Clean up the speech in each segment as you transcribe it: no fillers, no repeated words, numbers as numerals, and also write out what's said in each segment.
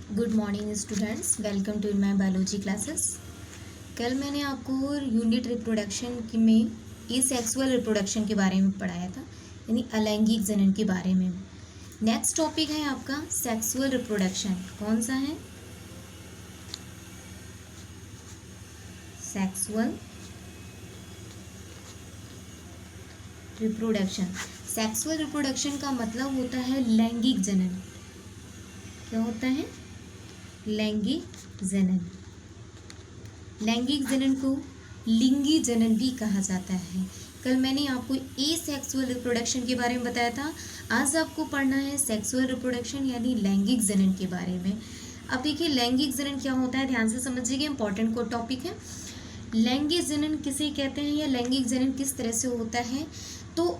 Good morning students, welcome to my biology classes. कल मैंने आपको यूनिट रिप्रोडक्शन में सेक्सुअल रिप्रोडक्शन के बारे में पढ़ाया था, यानी अलैंगिक जनन के बारे में। नेक्स्ट टॉपिक है आपका सेक्सुअल रिप्रोडक्शन। कौन सा है? Sexual reproduction. सेक्सुअल रिप्रोडक्शन का मतलब होता है लैंगिक जनन। क्या होता है? लैंगिक जनन। लैंगिक जनन को लिंगी जनन भी कहा जाता है। कल मैंने आपको सेक्सुअल रिप्रोडक्शन के बारे में बताया था। आज आपको पढ़ना है सेक्सुअल रिप्रोडक्शन यानी लैंगिक जनन के बारे में। अब देखिए लैंगिक जनन क्या होता है, ध्यान से समझिएगा, इंपॉर्टेंट को टॉपिक है। लैंगिक जनन किसे कहते हैं या लैंगिक जनन किस तरह से होता है? तो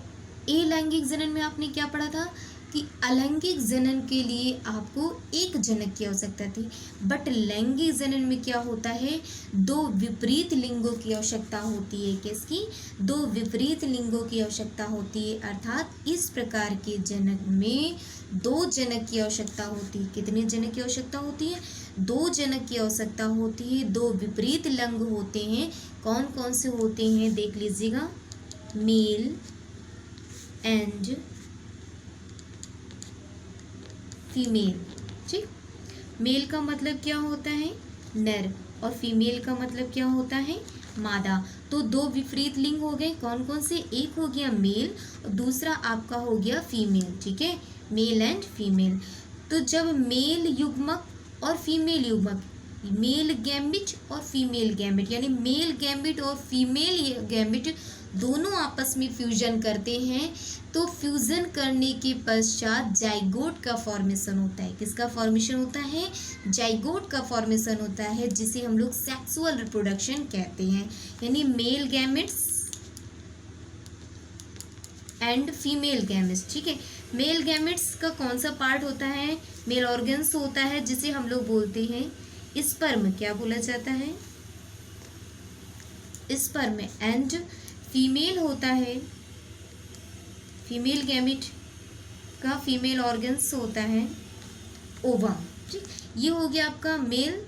लैंगिक जनन में आपने क्या पढ़ा था कि अलैंगिक जनन के लिए आपको एक जनक की आवश्यकता थी, बट लैंगिक जनन में क्या होता है, दो विपरीत लिंगों की आवश्यकता होती है। किसकी? दो विपरीत लिंगों की आवश्यकता होती है। अर्थात इस प्रकार के जनक में दो जनक की आवश्यकता होती है। कितने जनक की आवश्यकता होती है? दो जनक की आवश्यकता होती है। दो विपरीत लिंग होते हैं। कौन कौन से होते हैं देख लीजिएगा, मेल एंड फीमेल। ठीक, मेल का मतलब क्या होता है? नर, और फीमेल का मतलब क्या होता है? मादा। तो दो विपरीत लिंग हो गए। कौन कौन से? एक हो गया मेल और दूसरा आपका हो गया फीमेल। ठीक है, मेल एंड फीमेल। तो जब मेल युग्मक और फीमेल युग्मक, मेल गैमेट और फीमेल गैमेट, यानी मेल गैमेट और फीमेल गैमेट दोनों आपस में फ्यूजन करते हैं, तो फ्यूजन करने के पश्चात जाइगोट का फॉर्मेशन होता है। किसका फॉर्मेशन होता है? जाइगोट का फॉर्मेशन होता है, जिसे हम लोग सेक्सुअल रिप्रोडक्शन कहते हैं। यानी male gametes and female gametes. ठीक है, मेल गैमेट्स का कौन सा पार्ट होता है? मेल ऑर्गन्स होता है, जिसे हम लोग बोलते हैं स्पर्म। क्या बोला जाता है? स्पर्म। एंड फीमेल होता है, फीमेल गैमेट का फीमेल ऑर्गन्स होता है ओवम। ठीक, ये हो गया आपका मेल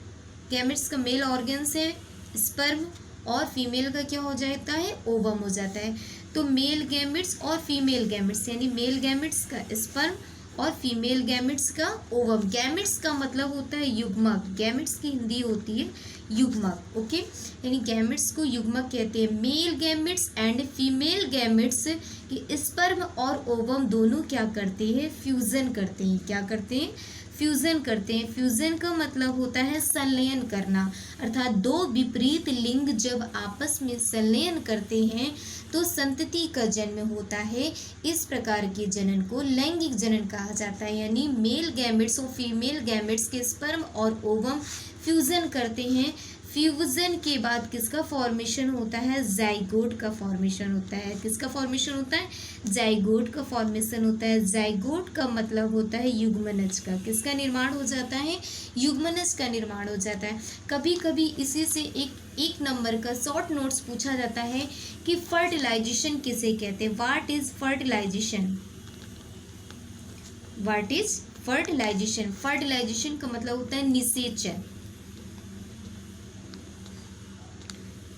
गैमेट्स का मेल ऑर्गन्स है स्पर्म, और फीमेल का क्या हो जाता है? ओवम हो जाता है। तो मेल गैमेट्स और फीमेल गैमेट्स, यानी मेल गैमेट्स का स्पर्म और फीमेल गैमेट्स का ओवम। गैमेट्स का मतलब होता है युग्मक। गैमेट्स की हिंदी होती है युग्मक। ओके, यानी गैमेट्स को युग्मक कहते हैं। Male gametes and female gametes के स्पर्म और ओवम दोनों क्या करते हैं? फ्यूजन करते हैं। क्या करते हैं? फ्यूजन करते हैं। फ्यूजन का मतलब होता है संलयन करना, अर्थात दो विपरीत लिंग जब आपस में संलयन करते हैं तो संतति का जन्म होता है। इस प्रकार के जनन को लैंगिक जनन कहा जाता है। यानी मेल गैमेट्स और फीमेल गैमेट्स के स्पर्म और ओवम फ्यूजन करते हैं। फ्यूजन के बाद किसका फॉर्मेशन होता है? जाइगोट का फॉर्मेशन होता है। किसका फॉर्मेशन होता है? जाइगोट का फॉर्मेशन होता है। जाइगोट का मतलब होता है युग्मनज का। किसका निर्माण हो जाता है? युग्मनज का निर्माण हो जाता है। कभी कभी इसी से एक नंबर का शॉर्ट नोट्स पूछा जाता है कि फर्टिलाइजेशन किसे कहते हैं। What is fertilisation? What is fertilisation? Fertilisation का मतलब होता है निषेचन।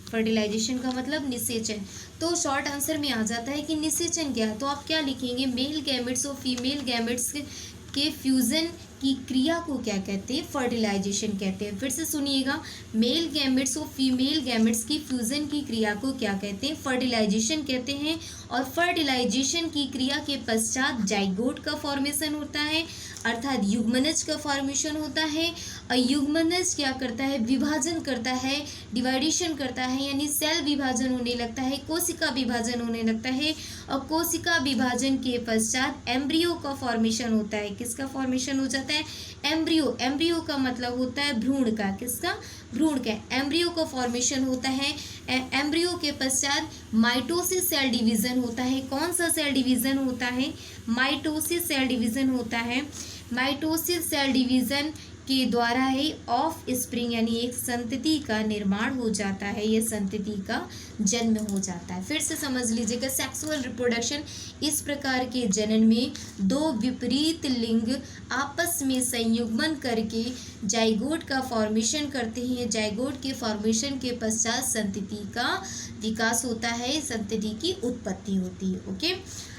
फर्टिलाइजेशन का मतलब निषेचन। तो शॉर्ट आंसर में आ जाता है कि निषेचन क्या है। तो आप क्या लिखेंगे? मेल गैमेट्स और फीमेल गैमेट्स के फ्यूजन की क्रिया को क्या कहते हैं? फर्टिलाइजेशन कहते हैं। फिर से सुनिएगा, मेल गैमेट्स और फीमेल गैमेट्स की फ्यूजन की क्रिया को क्या कहते हैं? फर्टिलाइजेशन कहते हैं। और फर्टिलाइजेशन की क्रिया के पश्चात जाइगोट का फॉर्मेशन होता है, अर्थात युग्मनज का फॉर्मेशन होता है। और युग्मनज क्या करता है? विभाजन करता है, डिवाइडेशन करता है, यानी सेल विभाजन होने लगता है, कोशिका विभाजन होने लगता है। और कोशिका विभाजन के पश्चात एम्ब्रियो का फॉर्मेशन होता है। किसका फॉर्मेशन हो जाता है? एम्ब्रियो। एम्ब्रियो का मतलब होता है भ्रूण का। किसका? भ्रूण का। एम्ब्रियो का फॉर्मेशन होता है। एम्ब्रियो के पश्चात माइटोसिस सेल डिवीजन होता है। कौन सा सेल डिवीजन होता है? माइटोसिस सेल डिवीजन होता है। माइटोसिस सेल डिवीजन के द्वारा ही ऑफ स्प्रिंग यानी एक संतति का निर्माण हो जाता है, यह संतति का जन्म हो जाता है। फिर से समझ लीजिएगा, सेक्सुअल रिप्रोडक्शन इस प्रकार के जनन में दो विपरीत लिंग आपस में संयुग्मन करके जाइगोट का फॉर्मेशन करते हैं। जाइगोट के फॉर्मेशन के पश्चात संतति का विकास होता है, संतति की उत्पत्ति होती है। ओके,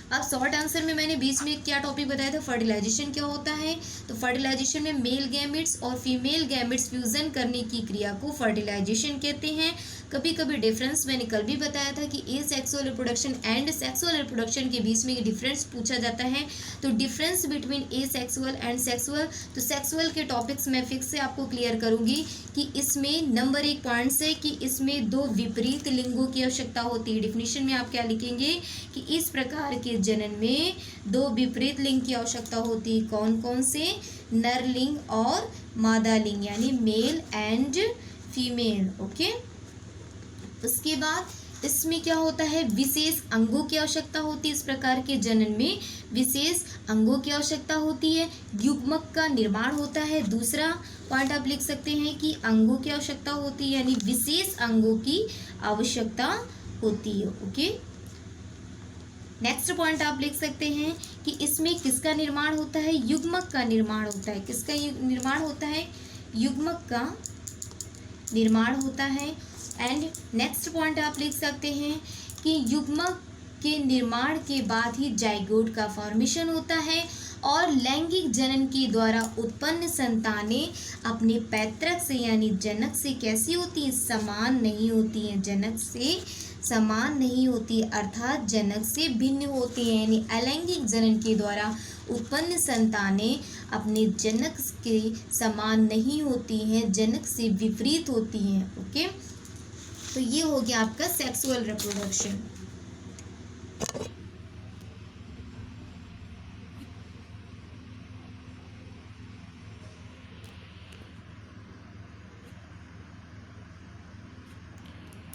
अब शॉर्ट आंसर में मैंने बीच में क्या टॉपिक बताया था, फर्टिलाइजेशन क्या होता है। तो फर्टिलाइजेशन में मेल गैमेट्स और फीमेल गैमेट्स फ्यूजन करने की क्रिया को फर्टिलाइजेशन कहते हैं। कभी कभी डिफरेंस मैंने कल भी बताया था कि ए sexual reproduction and sexual reproduction के बीच में डिफरेंस पूछा जाता है। तो difference between A sexual and sexual, तो सेक्सुअल के टॉपिक्स मैं फिक्स से आपको क्लियर करूंगी कि इसमें नंबर 1 पॉइंट से कि इसमें दो विपरीत लिंगों की आवश्यकता होती है। डिफिनीशन में आप क्या लिखेंगे कि इस प्रकार के जनन में दो विपरीत लिंग की आवश्यकता होती है। कौन कौन से? नर लिंग और मादा लिंग, यानी मेल एंड फीमेल। ओके, उसके बाद इसमें क्या होता है, विशेष अंगों की आवश्यकता होती है। इस प्रकार के जनन में विशेष अंगों की आवश्यकता होती है, युग्मक का निर्माण होता है। दूसरा पॉइंट आप लिख सकते हैं कि अंगों की आवश्यकता होती है, यानी विशेष अंगों की आवश्यकता होती है। ओके, नेक्स्ट पॉइंट आप लिख सकते हैं कि इसमें किसका निर्माण होता है, युग्मक का निर्माण होता है। किसका निर्माण होता है? युग्मक का निर्माण होता है। एंड नेक्स्ट पॉइंट आप लिख सकते हैं कि युग्मक के निर्माण के बाद ही जाइगोट का फॉर्मेशन होता है और लैंगिक जनन के द्वारा उत्पन्न संतानें अपने पैतृक से यानी जनक से कैसी होती है, समान नहीं होती हैं, जनक से समान नहीं होती, अर्थात जनक से भिन्न होती हैं। यानी अलैंगिक जनन के द्वारा उत्पन्न संतानें अपने जनक के समान नहीं होती हैं, जनक से विपरीत होती हैं। ओके, तो ये हो गया आपका सेक्सुअल रिप्रोडक्शन।